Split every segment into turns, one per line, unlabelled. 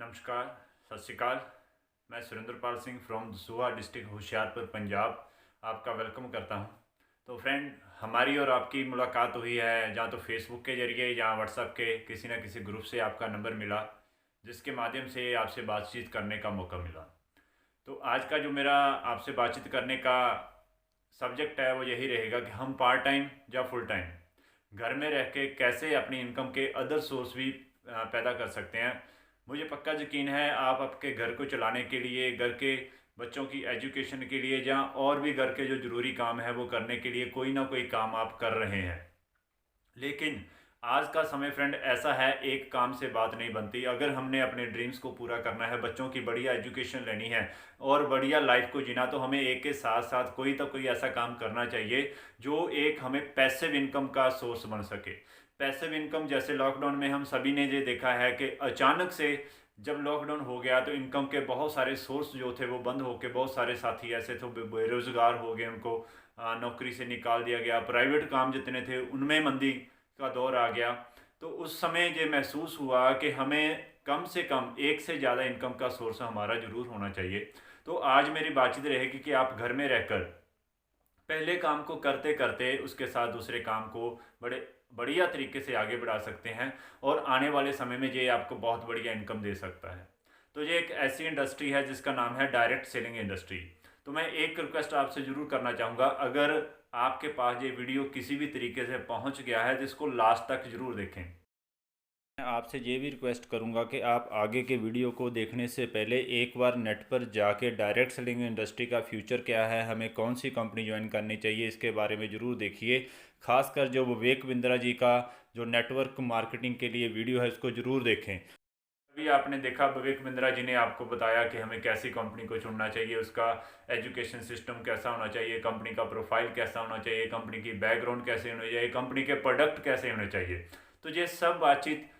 नमस्कार, सत श्रीकाल। मैं सुरेंद्रपाल सिंह फ्रॉम दसूहा डिस्ट्रिक्ट होशियारपुर पंजाब आपका वेलकम करता हूं। तो फ्रेंड, हमारी और आपकी मुलाकात हुई है या तो फेसबुक के ज़रिए या व्हाट्सएप के किसी न किसी ग्रुप से आपका नंबर मिला, जिसके माध्यम से आपसे बातचीत करने का मौका मिला। तो आज का जो मेरा आपसे बातचीत करने का सब्जेक्ट है वो यही रहेगा कि हम पार्ट टाइम या फुल टाइम घर में रह के कैसे अपनी इनकम के अदर सोर्स भी पैदा कर सकते हैं। मुझे पक्का यकीन है आप आपके घर को चलाने के लिए, घर के बच्चों की एजुकेशन के लिए या और भी घर के जो ज़रूरी काम है वो करने के लिए कोई ना कोई काम आप कर रहे हैं। लेकिन आज का समय फ्रेंड ऐसा है, एक काम से बात नहीं बनती। अगर हमने अपने ड्रीम्स को पूरा करना है, बच्चों की बढ़िया एजुकेशन लेनी है और बढ़िया लाइफ को जीना, तो हमें एक के साथ साथ कोई तो कोई ऐसा काम करना चाहिए जो एक हमें पैसिव इनकम का सोर्स बन सके। पैसिव इनकम जैसे लॉकडाउन में हम सभी ने ये देखा है कि अचानक से जब लॉकडाउन हो गया तो इनकम के बहुत सारे सोर्स जो थे वो बंद होकर बहुत सारे साथी ऐसे थे बेरोजगार हो गए, उनको नौकरी से निकाल दिया गया, प्राइवेट काम जितने थे उनमें मंदी का दौर आ गया। तो उस समय ये महसूस हुआ कि हमें कम से कम एक से ज़्यादा इनकम का सोर्स हमारा ज़रूर होना चाहिए। तो आज मेरी बातचीत रहेगी कि आप घर में रहकर पहले काम को करते करते उसके साथ दूसरे काम को बड़े बढ़िया तरीके से आगे बढ़ा सकते हैं और आने वाले समय में ये आपको बहुत बढ़िया इनकम दे सकता है। तो ये एक ऐसी इंडस्ट्री है जिसका नाम है डायरेक्ट सेलिंग इंडस्ट्री। तो मैं एक रिक्वेस्ट आपसे ज़रूर करना चाहूँगा, अगर आपके पास ये वीडियो किसी भी तरीके से पहुँच गया है तो इसको लास्ट तक ज़रूर देखें। मैं आपसे ये भी रिक्वेस्ट करूंगा कि आप आगे के वीडियो को देखने से पहले एक बार नेट पर जाके डायरेक्ट सेलिंग इंडस्ट्री का फ्यूचर क्या है, हमें कौन सी कंपनी ज्वाइन करनी चाहिए, इसके बारे में ज़रूर देखिए। खासकर जो विवेक बिंद्रा जी का जो नेटवर्क मार्केटिंग के लिए वीडियो है उसको ज़रूर देखें। अभी आपने देखा विवेक बिंद्रा जी ने आपको बताया कि हमें कैसी कंपनी को चुनना चाहिए, उसका एजुकेशन सिस्टम कैसा होना चाहिए, कंपनी का प्रोफाइल कैसा होना चाहिए, कंपनी की बैकग्राउंड कैसे होनी चाहिए, कंपनी के प्रोडक्ट कैसे होने चाहिए। तो ये सब बातचीत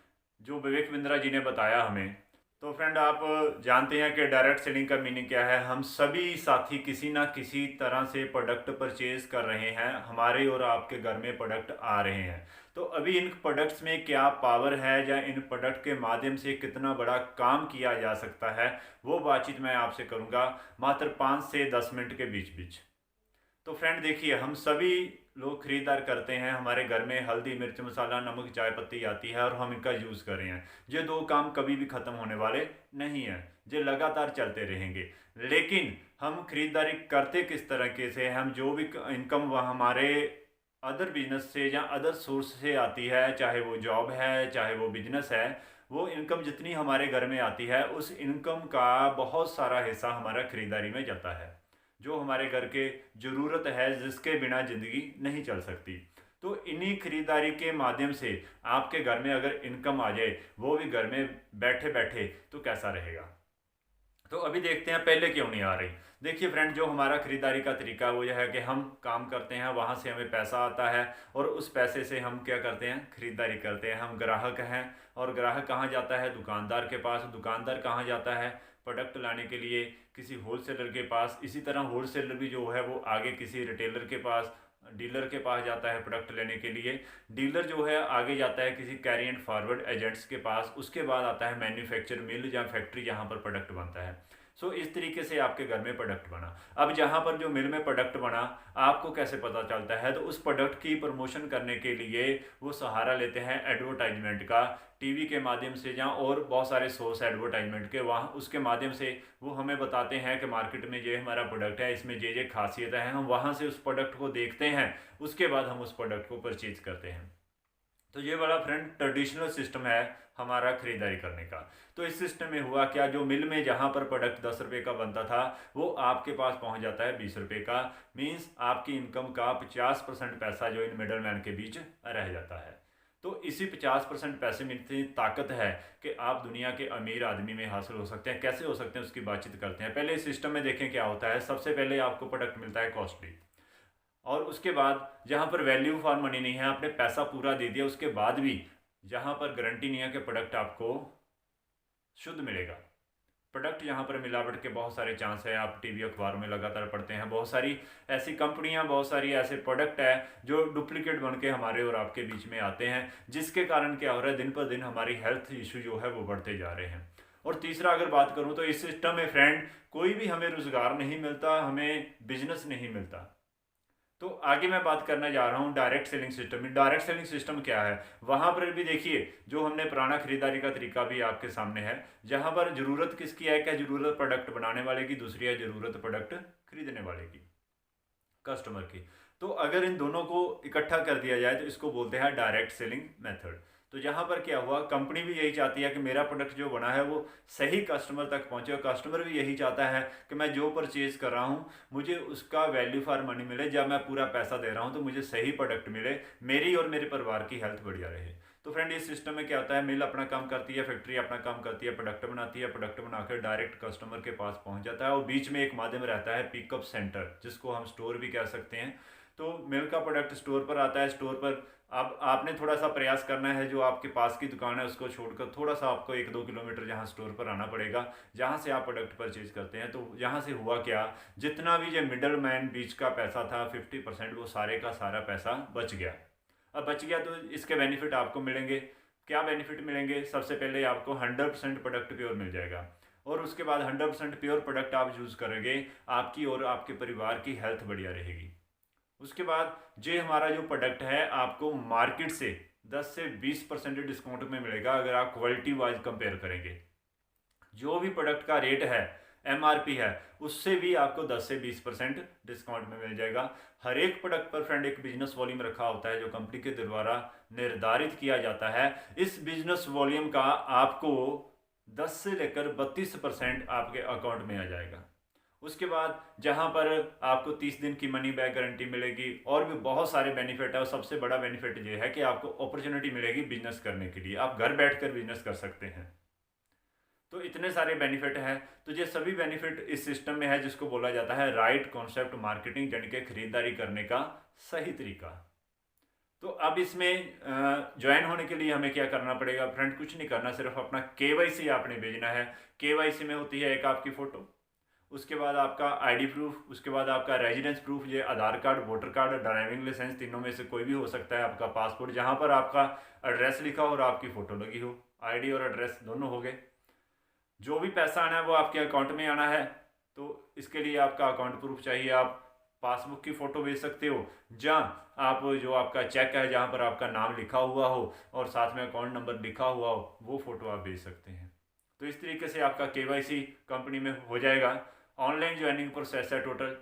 जो विवेक बिंद्रा जी ने बताया हमें। तो फ्रेंड, आप जानते हैं कि डायरेक्ट सेलिंग का मीनिंग क्या है। हम सभी साथी किसी ना किसी तरह से प्रोडक्ट परचेज कर रहे हैं, हमारे और आपके घर में प्रोडक्ट आ रहे हैं। तो अभी इन प्रोडक्ट्स में क्या पावर है या इन प्रोडक्ट के माध्यम से कितना बड़ा काम किया जा सकता है, वो बातचीत मैं आपसे करूंगा मात्र 5 से 10 मिनट के बीच बीच। तो फ्रेंड देखिए, हम सभी लोग खरीदार करते हैं, हमारे घर में हल्दी मिर्च मसाला नमक चाय पत्ती आती है और हम इनका यूज़ कर रहे हैं। ये दो काम कभी भी ख़त्म होने वाले नहीं हैं, ये लगातार चलते रहेंगे। लेकिन हम खरीदारी करते किस तरीके से, हम जो भी इनकम वह हमारे अदर बिजनेस से या अदर सोर्स से आती है, चाहे वो जॉब है चाहे वो बिजनेस है, वो इनकम जितनी हमारे घर में आती है उस इनकम का बहुत सारा हिस्सा हमारा खरीदारी में जाता है, जो हमारे घर के ज़रूरत है, जिसके बिना ज़िंदगी नहीं चल सकती। तो इन्हीं खरीदारी के माध्यम से आपके घर में अगर इनकम आ जाए, वो भी घर में बैठे बैठे, तो कैसा रहेगा। तो अभी देखते हैं पहले क्यों नहीं आ रही। देखिए फ्रेंड, जो हमारा खरीदारी का तरीका वो यह है कि हम काम करते हैं, वहाँ से हमें पैसा आता है और उस पैसे से हम क्या करते हैं, खरीदारी करते हैं। हम ग्राहक हैं और ग्राहक कहाँ जाता है, दुकानदार के पास। दुकानदार कहाँ जाता है, प्रोडक्ट लाने के लिए किसी होलसेलर के पास। इसी तरह होलसेलर भी जो है वो आगे किसी रिटेलर के पास, डीलर के पास जाता है प्रोडक्ट लेने के लिए। डीलर जो है आगे जाता है किसी कैरी एंड फॉरवर्ड एजेंट्स के पास। उसके बाद आता है मैन्युफैक्चर मिल या फैक्ट्री जहाँ पर प्रोडक्ट बनता है। सो इस तरीके से आपके घर में प्रोडक्ट बना। अब जहाँ पर जो मिल में प्रोडक्ट बना, आपको कैसे पता चलता है, तो उस प्रोडक्ट की प्रमोशन करने के लिए वो सहारा लेते हैं एडवर्टाइजमेंट का, टीवी के माध्यम से या और बहुत सारे सोर्स एडवर्टाइजमेंट के, वहाँ उसके माध्यम से वो हमें बताते हैं कि मार्केट में ये हमारा प्रोडक्ट है, इसमें ये खासियत है। हम वहाँ से उस प्रोडक्ट को देखते हैं, उसके बाद हम उस प्रोडक्ट को परचेज करते हैं। तो ये वाला फ्रेंड ट्रेडिशनल सिस्टम है हमारा खरीदारी करने का। तो इस सिस्टम में हुआ क्या, जो मिल में जहाँ पर प्रोडक्ट 10 रुपये का बनता था वो आपके पास पहुँच जाता है 20 रुपये का। मीन्स आपकी इनकम का 50% पैसा जो इन मिडल मैन के बीच रह जाता है। तो इसी 50% पैसे में इतनी ताकत है कि आप दुनिया के अमीर आदमी में हासिल हो सकते हैं। कैसे हो सकते हैं उसकी बातचीत करते हैं। पहले इस सिस्टम में देखें क्या होता है। सबसे पहले आपको प्रोडक्ट मिलता है कॉस्टली, और उसके बाद जहाँ पर वैल्यू फॉर मनी नहीं है, आपने पैसा पूरा दे दिया, उसके बाद भी जहाँ पर गारंटी नहीं है कि प्रोडक्ट आपको शुद्ध मिलेगा। प्रोडक्ट यहाँ पर मिलावट के बहुत सारे चांस है। आप टीवी अखबार में लगातार पढ़ते हैं, बहुत सारी ऐसी कंपनियाँ, बहुत सारी ऐसे प्रोडक्ट है जो डुप्लीकेट बन के हमारे और आपके बीच में आते हैं, जिसके कारण क्या हो रहा है, दिन पर दिन हमारी हेल्थ इशू जो है वो बढ़ते जा रहे हैं। और तीसरा अगर बात करूं तो इस सिस्टम में फ्रेंड कोई भी हमें रोज़गार नहीं मिलता, हमें बिजनेस नहीं मिलता। तो आगे मैं बात करने जा रहा हूँ डायरेक्ट सेलिंग सिस्टम में। डायरेक्ट सेलिंग सिस्टम क्या है, वहाँ पर भी देखिए जो हमने पुराना खरीदारी का तरीका भी आपके सामने है, जहाँ पर ज़रूरत किसकी है, क्या ज़रूरत प्रोडक्ट बनाने वाले की, दूसरी है ज़रूरत प्रोडक्ट खरीदने वाले की, कस्टमर की। तो अगर इन दोनों को इकट्ठा कर दिया जाए तो इसको बोलते हैं डायरेक्ट सेलिंग मेथड। तो यहाँ पर क्या हुआ, कंपनी भी यही चाहती है कि मेरा प्रोडक्ट जो बना है वो सही कस्टमर तक पहुँचे, और कस्टमर भी यही चाहता है कि मैं जो परचेज़ कर रहा हूँ मुझे उसका वैल्यू फॉर मनी मिले, जब मैं पूरा पैसा दे रहा हूँ तो मुझे सही प्रोडक्ट मिले, मेरी और मेरे परिवार की हेल्थ बढ़िया रहे। तो फ्रेंड इस सिस्टम में क्या होता है, मिल अपना काम करती है, फैक्ट्री अपना काम करती है, प्रोडक्ट बनाती है, प्रोडक्ट बनाकर डायरेक्ट कस्टमर के पास पहुंच जाता है, और बीच में एक माध्यम रहता है पिकअप सेंटर, जिसको हम स्टोर भी कह सकते हैं। तो मिल का प्रोडक्ट स्टोर पर आता है, स्टोर पर अब आपने थोड़ा सा प्रयास करना है, जो आपके पास की दुकान है उसको छोड़कर थोड़ा सा आपको 1-2 किलोमीटर जहाँ स्टोर पर आना पड़ेगा, जहाँ से आप प्रोडक्ट परचेज करते हैं। तो यहाँ से हुआ क्या, जितना भी जो मिडल मैन बीच का पैसा था 50%, वो सारे का सारा पैसा बच गया। अब बच गया तो इसके बेनिफिट आपको मिलेंगे। क्या बेनिफिट मिलेंगे, सबसे पहले आपको 100% प्रोडक्ट प्योर मिल जाएगा, और उसके बाद 100% प्योर प्रोडक्ट आप यूज़ करेंगे, आपकी और आपके परिवार की हेल्थ बढ़िया रहेगी। उसके बाद जो हमारा जो प्रोडक्ट है आपको मार्केट से 10 से 20% डिस्काउंट में मिलेगा, अगर आप क्वालिटी वाइज कंपेयर करेंगे। जो भी प्रोडक्ट का रेट है, एमआरपी है, उससे भी आपको 10 से 20% डिस्काउंट में मिल जाएगा। हर एक प्रोडक्ट पर फ्रेंड एक बिजनेस वॉल्यूम रखा होता है जो कंपनी के द्वारा निर्धारित किया जाता है। इस बिजनेस वॉल्यूम का आपको 10 से लेकर 32% आपके अकाउंट में आ जाएगा। उसके बाद जहां पर आपको 30 दिन की मनी बैक गारंटी मिलेगी, और भी बहुत सारे बेनिफिट है, और सबसे बड़ा बेनिफिट ये है कि आपको अपॉर्चुनिटी मिलेगी बिजनेस करने के लिए, आप घर बैठकर बिजनेस कर सकते हैं। तो इतने सारे बेनिफिट हैं। तो ये सभी बेनिफिट इस सिस्टम में है, जिसको बोला जाता है राइट कॉन्सेप्ट मार्केटिंग, यानी कि खरीदारी करने का सही तरीका। तो अब इसमें ज्वाइन होने के लिए हमें क्या करना पड़ेगा फ्रेंड, कुछ नहीं करना, सिर्फ अपना केवाईसी आपने भेजना है। केवाईसी में होती है एक आपकी फ़ोटो, उसके बाद आपका आईडी प्रूफ, उसके बाद आपका रेजिडेंस प्रूफ, ये Aadhaar card, voter card, driving licence, तीनों में से कोई भी हो सकता है, आपका पासपोर्ट जहाँ पर आपका एड्रेस लिखा हो और आपकी फ़ोटो लगी हो, आईडी और एड्रेस दोनों हो गए। जो भी पैसा आना है वो आपके अकाउंट में आना है, तो इसके लिए आपका अकाउंट प्रूफ चाहिए। आप पासबुक की फ़ोटो भेज सकते हो, जहाँ आप जो आपका चेक है जहाँ पर आपका नाम लिखा हुआ हो और साथ में अकाउंट नंबर लिखा हुआ हो, वो फ़ोटो आप भेज सकते हैं। तो इस तरीके से आपका केवाईसी कंपनी में हो जाएगा। ऑनलाइन ज्वाइनिंग प्रोसेस है टोटल,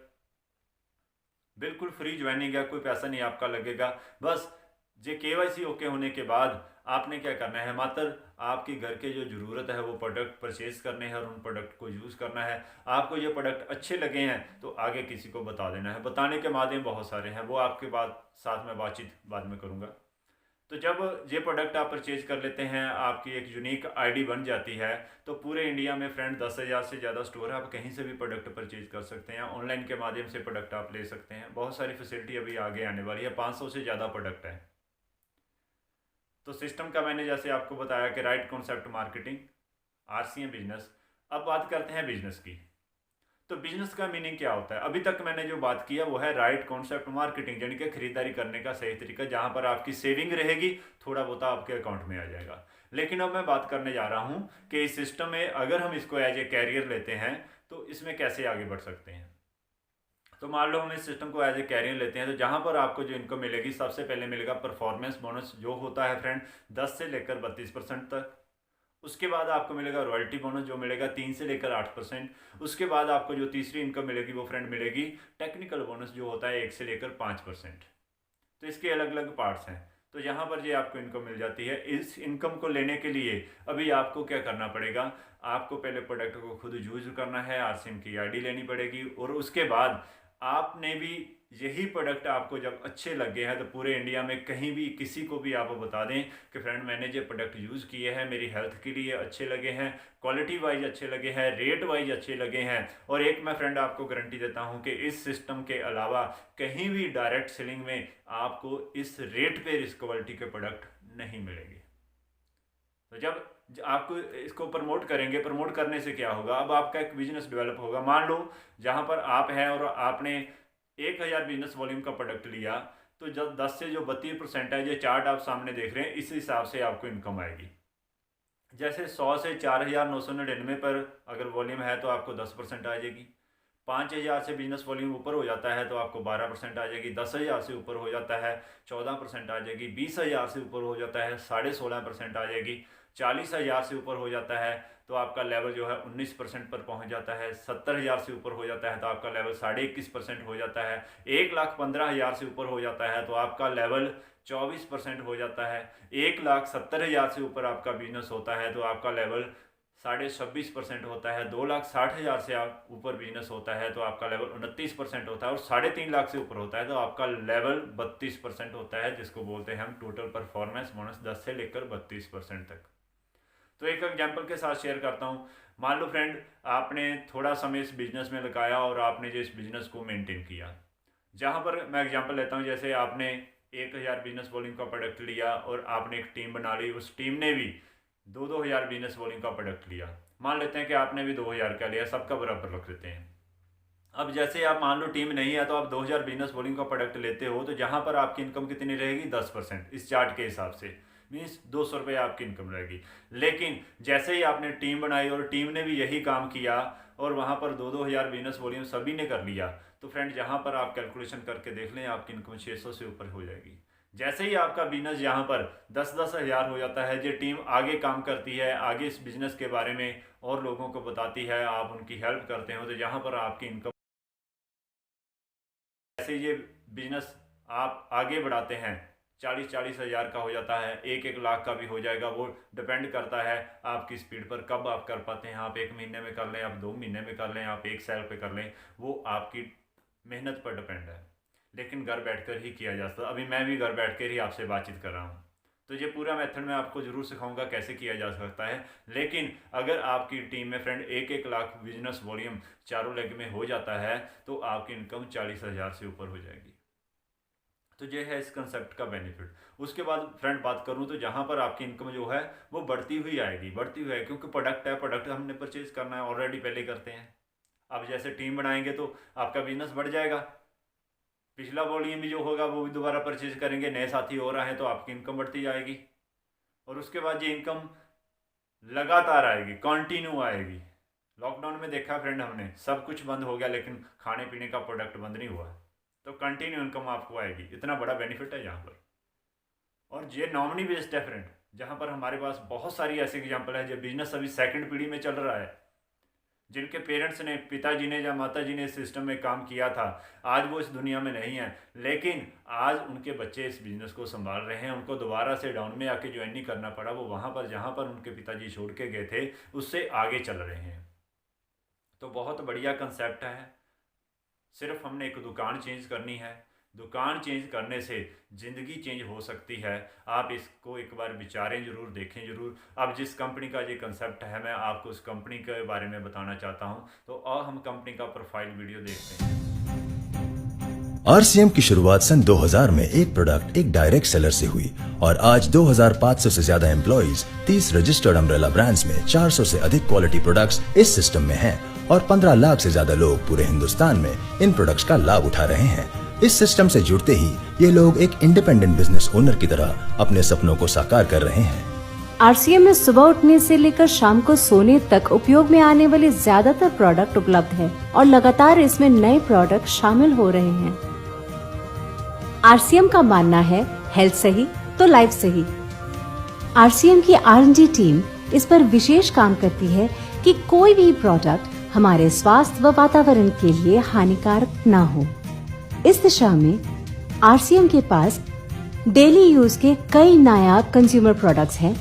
बिल्कुल फ्री ज्वाइनिंग है, कोई पैसा नहीं आपका लगेगा। बस जे केवाईसी ओके होने के बाद आपने क्या करना है, मात्र आपके घर के जो ज़रूरत है वो प्रोडक्ट परचेज करने हैं और उन प्रोडक्ट को यूज़ करना है। आपको ये प्रोडक्ट अच्छे लगे हैं तो आगे किसी को बता देना है। बताने के माध्यम बहुत सारे हैं, वो आपके बाद साथ में बातचीत बाद में करूँगा। तो जब ये प्रोडक्ट आप परचेज कर लेते हैं, आपकी एक यूनिक आईडी बन जाती है, तो पूरे इंडिया में फ्रेंड 10,000 से ज़्यादा स्टोर है, आप कहीं से भी प्रोडक्ट परचेज कर सकते हैं। ऑनलाइन के माध्यम से प्रोडक्ट आप ले सकते हैं, बहुत सारी फैसिलिटी अभी आगे आने वाली है, 500 से ज़्यादा प्रोडक्ट है। तो सिस्टम का मैंने जैसे आपको बताया कि right concept marketing, RCM business. अब बात करते हैं बिजनेस की। तो बिजनेस का मीनिंग क्या होता है, अभी तक मैंने जो बात किया वो है राइट कॉन्सेप्ट मार्केटिंग, यानी कि खरीदारी करने का सही तरीका, जहां पर आपकी सेविंग रहेगी, थोड़ा बहुत आपके अकाउंट में आ जाएगा। लेकिन अब मैं बात करने जा रहा हूं कि इस सिस्टम में अगर हम इसको एज ए कैरियर लेते हैं तो इसमें कैसे आगे बढ़ सकते हैं। तो मान लो हम इस सिस्टम को एज ए कैरियर लेते हैं, तो जहां पर आपको जो इनकम मिलेगी, सबसे पहले मिलेगा परफॉर्मेंस बोनस, जो होता है फ्रेंड 10 से लेकर 32% तक। उसके बाद आपको मिलेगा रॉयल्टी बोनस, जो मिलेगा 3 से लेकर 8%। उसके बाद आपको जो तीसरी इनकम मिलेगी वो फ्रेंड मिलेगी टेक्निकल बोनस, जो होता है 1 से लेकर 5%। तो इसके अलग अलग पार्ट्स हैं। तो यहाँ पर ये आपको इनकम मिल जाती है। इस इनकम को लेने के लिए अभी आपको क्या करना पड़ेगा, आपको पहले प्रोडक्ट को खुद यूज करना है, आरसीएम की आईडी लेनी पड़ेगी, और उसके बाद आपने भी यही प्रोडक्ट आपको जब अच्छे लगे हैं तो पूरे इंडिया में कहीं भी किसी को भी आप बता दें कि फ्रेंड मैंने जो प्रोडक्ट यूज़ किए हैं मेरी हेल्थ के लिए अच्छे लगे हैं, क्वालिटी वाइज अच्छे लगे हैं, रेट वाइज अच्छे लगे हैं। और एक मैं फ्रेंड आपको गारंटी देता हूं कि इस सिस्टम के अलावा कहीं भी डायरेक्ट सेलिंग में आपको इस रेट पे इस क्वालिटी के प्रोडक्ट नहीं मिलेंगे। तो जब आपको इसको प्रमोट करेंगे, प्रमोट करने से क्या होगा, अब आपका एक बिजनेस डेवलप होगा। मान लो जहाँ पर आप हैं और आपने 1,000 बिजनेस वॉल्यूम का प्रोडक्ट लिया, तो जब 10 से जो 32% है, ये चार्ट आप सामने देख रहे हैं, इस हिसाब से आपको इनकम आएगी। जैसे 100 से 4,999 पर अगर वॉल्यूम है तो आपको 10% आ जाएगी। 5,000 से बिजनेस वॉल्यूम ऊपर हो जाता है तो आपको 12% आ जाएगी। 10,000 से ऊपर हो जाता है 14% आ जाएगी। 20,000 से ऊपर हो जाता है 16.5% आ जाएगी। 40,000 से ऊपर हो जाता है तो आपका लेवल जो है 19% पर पहुंच जाता है। 70,000 से ऊपर हो जाता है तो आपका लेवल 21.5% हो जाता है। 1,15,000 से ऊपर हो जाता है तो आपका लेवल 24% हो जाता है। 1,70,000 से ऊपर आपका बिजनेस होता है तो आपका लेवल 26.5% होता है। 2,60,000 से आप ऊपर बिजनेस होता है तो आपका लेवल 29% होता है। और 3.5 लाख से ऊपर होता है तो आपका लेवल 32% होता है, जिसको बोलते हैं हम टोटल परफॉर्मेंस बोनस 10 से लेकर 32% तक। तो एक एग्जांपल के साथ शेयर करता हूँ। मान लो फ्रेंड, आपने थोड़ा समय इस बिजनेस में लगाया और आपने जो इस बिजनेस को मेंटेन किया। जहाँ पर मैं एग्जांपल लेता हूँ, जैसे आपने 1,000 बिजनेस वॉल्यूम का प्रोडक्ट लिया और आपने एक टीम बना ली, उस टीम ने भी 2,000 बिजनेस वॉल्यूम का प्रोडक्ट लिया। मान लेते हैं कि आपने भी 2,000 का लिया, सबका बराबर रख लेते हैं। अब जैसे आप मान लो टीम नहीं है तो आप 2,000 बिजनेस वॉल्यूम का प्रोडक्ट लेते हो, तो जहाँ पर आपकी इनकम कितनी रहेगी? 10%। इस चार्ट के हिसाब से मीन्स 200 रुपये आपकी इनकम रहेगी। लेकिन जैसे ही आपने टीम बनाई और टीम ने भी यही काम किया और वहाँ पर 2,000 बिजनेस वॉल्यूम सभी ने कर लिया, तो फ्रेंड जहाँ पर आप कैलकुलेशन करके देख लें, आपकी इनकम 600 से ऊपर हो जाएगी। जैसे ही आपका बिजनेस यहाँ पर 10-10 हज़ार हो जाता है, जो टीम आगे काम करती है, आगे इस बिजनेस के बारे में और लोगों को बताती है, आप उनकी हेल्प करते हो, तो यहाँ पर आपकी इनकम, जैसे ये बिजनेस आप आगे बढ़ाते हैं, 40-40 हज़ार का हो जाता है, 1-1 लाख का भी हो जाएगा। वो डिपेंड करता है आपकी स्पीड पर, कब आप कर पाते हैं। आप 1 महीने में कर लें, आप 2 महीने में कर लें, आप 1 साल पे कर लें, वो आपकी मेहनत पर डिपेंड है। लेकिन घर बैठकर ही किया जा सकता है। अभी मैं भी घर बैठकर ही आपसे बातचीत कर रहा हूँ, तो ये पूरा मेथड मैं आपको ज़रूर सिखाऊंगा कैसे किया जा सकता है। लेकिन अगर आपकी टीम में फ्रेंड 1-1 लाख बिजनेस वॉल्यूम चारों लेग में हो जाता है तो आपकी इनकम 40,000 से ऊपर हो जाएगी। तो ये है इस कंसेप्ट का बेनिफिट। उसके बाद फ्रेंड बात करूं तो जहां पर आपकी इनकम जो है वो बढ़ती हुई आएगी, बढ़ती हुई है, क्योंकि प्रोडक्ट है, प्रोडक्ट हमने परचेज करना है, ऑलरेडी पहले करते हैं। अब जैसे टीम बनाएंगे तो आपका बिजनेस बढ़ जाएगा, पिछला वॉल्यूम भी जो होगा वो भी दोबारा परचेज करेंगे, नए साथी और आए तो आपकी इनकम बढ़ती जाएगी। और उसके बाद ये इनकम लगातार आएगी, कंटिन्यू आएगी। लॉकडाउन में देखा फ्रेंड हमने, सब कुछ बंद हो गया लेकिन खाने पीने का प्रोडक्ट बंद नहीं हुआ, तो कंटिन्यू इनकम आपको आएगी। इतना बड़ा बेनिफिट है यहाँ पर। और ये नॉमिनी बेस्ड है फ्रेंड, जहाँ पर हमारे पास बहुत सारी ऐसी एग्जाम्पल है, जो बिजनेस अभी सेकंड पीढ़ी में चल रहा है, जिनके पेरेंट्स ने, पिताजी ने या माता जी ने इस सिस्टम में काम किया था, आज वो इस दुनिया में नहीं है, लेकिन आज उनके बच्चे इस बिज़नेस को संभाल रहे हैं। उनको दोबारा से डाउन में आके ज्वाइन नहीं करना पड़ा, वो वहाँ पर जहाँ पर उनके पिताजी छोड़ के गए थे उससे आगे चल रहे हैं। तो बहुत बढ़िया कंसेप्ट है। सिर्फ हमने एक दुकान चेंज करनी है, दुकान चेंज करने से ज़िंदगी चेंज हो सकती है। आप इसको एक बार विचारें ज़रूर, देखें ज़रूर। अब जिस कंपनी का ये कंसेप्ट है, मैं आपको उस कंपनी के बारे में बताना चाहता हूं, तो अब हम कंपनी का प्रोफाइल वीडियो देखते हैं।
आरसीएम की शुरुआत सन 2000 में एक प्रोडक्ट एक डायरेक्ट सेलर से हुई और आज 2500 से ज्यादा एम्प्लॉइज, 30 रजिस्टर्ड अम्ब्रेला ब्रांड्स में 400 से अधिक क्वालिटी प्रोडक्ट्स इस सिस्टम में हैं और 15 लाख से ज्यादा लोग पूरे हिंदुस्तान में इन प्रोडक्ट्स का लाभ उठा रहे हैं। इस सिस्टम से जुड़ते ही ये लोग एक इंडिपेंडेंट बिजनेस ओनर की तरह अपने सपनों को साकार कर रहे हैं।
आरसीएम में सुबह उठने से लेकर शाम को सोने तक उपयोग में आने वाले ज्यादातर प्रोडक्ट उपलब्ध है और लगातार इसमें नए प्रोडक्ट शामिल हो रहे हैं। आरसीएम का मानना है, हेल्थ सही तो लाइफ सही। आरसीएम की R&D टीम इस पर विशेष काम करती है कि कोई भी प्रोडक्ट हमारे स्वास्थ्य व वातावरण के लिए हानिकारक न हो। इस दिशा में आरसीएम के पास डेली यूज के कई नायाब कंज्यूमर प्रोडक्ट्स हैं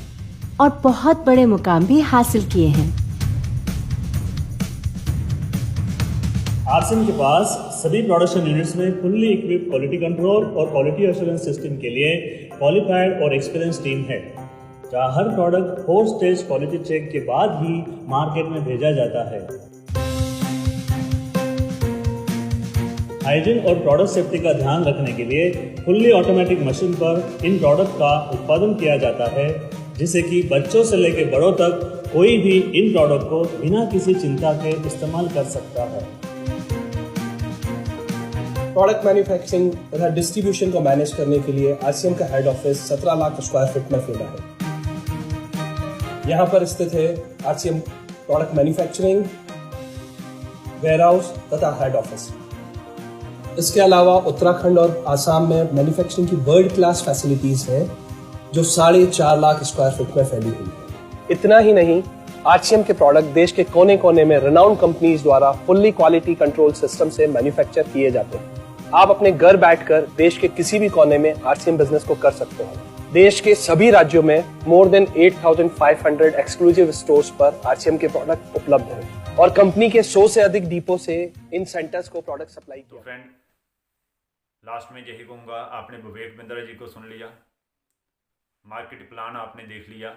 और बहुत बड़े मुकाम भी हासिल किए हैं।
आरसीएम के पास सभी प्रोडक्शन यूनिट्स में फुल्ली इक्विप्ड क्वालिटी कंट्रोल और क्वालिटी एश्योरेंस सिस्टम के लिए क्वालिफाइड और एक्सपीरियंस टीम है, जहां हर प्रोडक्ट 4 स्टेज क्वालिटी चेक के बाद ही मार्केट में भेजा जाता है। हाइजीन और प्रोडक्ट सेफ्टी का ध्यान रखने के लिए फुल्ली ऑटोमेटिक मशीन पर इन प्रोडक्ट का उत्पादन किया जाता है, जिससे कि बच्चों से लेकर बड़ों तक कोई भी इन प्रोडक्ट को बिना किसी चिंता के इस्तेमाल कर सकता है।
प्रोडक्ट मैन्युफैक्चरिंग तथा डिस्ट्रीब्यूशन को मैनेज करने के लिए आरसीएम का head office 17 lakh square feet में फैला है। यहाँ पर स्थित है RCM प्रोडक्ट मैन्युफैक्चरिंग, वेयरहाउस तथा हेड ऑफिस। इसके अलावा उत्तराखंड और आसाम में मैन्युफैक्चरिंग की वर्ल्ड क्लास फैसिलिटीज हैं जो 4.5 लाख स्क्वायर फीट में फैली हुई है। इतना ही नहीं, RCM के प्रोडक्ट देश के कोने कोने में रिनाउंड कंपनीज द्वारा फुल्ली क्वालिटी कंट्रोल सिस्टम से मैन्युफैक्चर किए जाते हैं। आप अपने घर बैठकर देश के किसी भी कोने में RCM बिजनेस को कर सकते हैं। देश के सभी राज्यों में मोर देन 8,500 एक्सक्लूसिव स्टोर्स पर RCM के प्रोडक्ट उपलब्ध हैं और कंपनी के 100 से अधिक डिपो से इन सेंटर्स को प्रोडक्ट सप्लाई किया।
तो फ्रेंड, लास्ट में यही कहूँगा, आपने विवेक बिंद्रा जी को सुन लिया, मार्केट प्लान आपने देख लिया,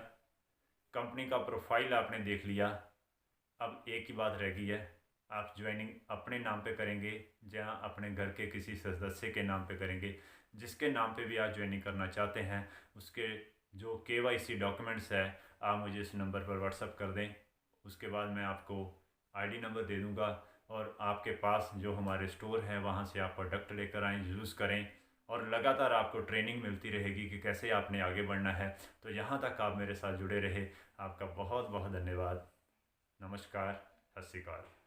कंपनी का प्रोफाइल आपने देख लिया। अब एक ही बात रह गई है, आप ज्वाइनिंग अपने नाम पे करेंगे या अपने घर के किसी सदस्य के नाम पे करेंगे। जिसके नाम पे भी आप ज्वाइनिंग करना चाहते हैं उसके जो KYC डॉक्यूमेंट्स है आप मुझे इस नंबर पर व्हाट्सअप कर दें। उसके बाद मैं आपको ID नंबर दे दूंगा और आपके पास जो हमारे स्टोर है वहाँ से आप प्रोडक्ट लेकर आएँ, यूज़ करें और लगातार आपको ट्रेनिंग मिलती रहेगी कि कैसे आपने आगे बढ़ना है। तो यहाँ तक आप मेरे साथ जुड़े रहे, आपका बहुत बहुत धन्यवाद। नमस्कार, सत श्री अकाल।